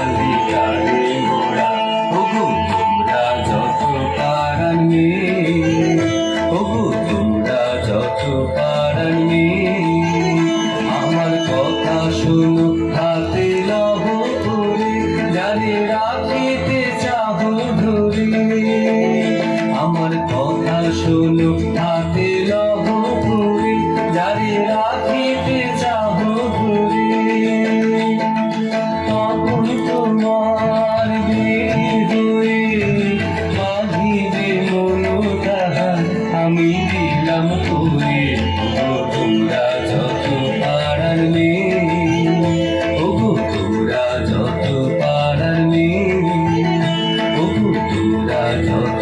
খালি গাড়ি ঘোড়া ওগো তোমরা যত পারান মেয়ে ওগো তোমরা যত পারান মেয়ে আমার কথা শুনো হাতে লহ করে জানি রাখিতে চাহ ধরে আমার কথা শুনো হাতে লহ করে জানি রাখিতে চাহ ধরে তখন তোমার হয়ে বাঁধিবে মনটা আমি দিলাম করে তোমরা যত পারার মেয়ে ওগো তোমরা যত পারার মেয়ে ওগো তোমরা যত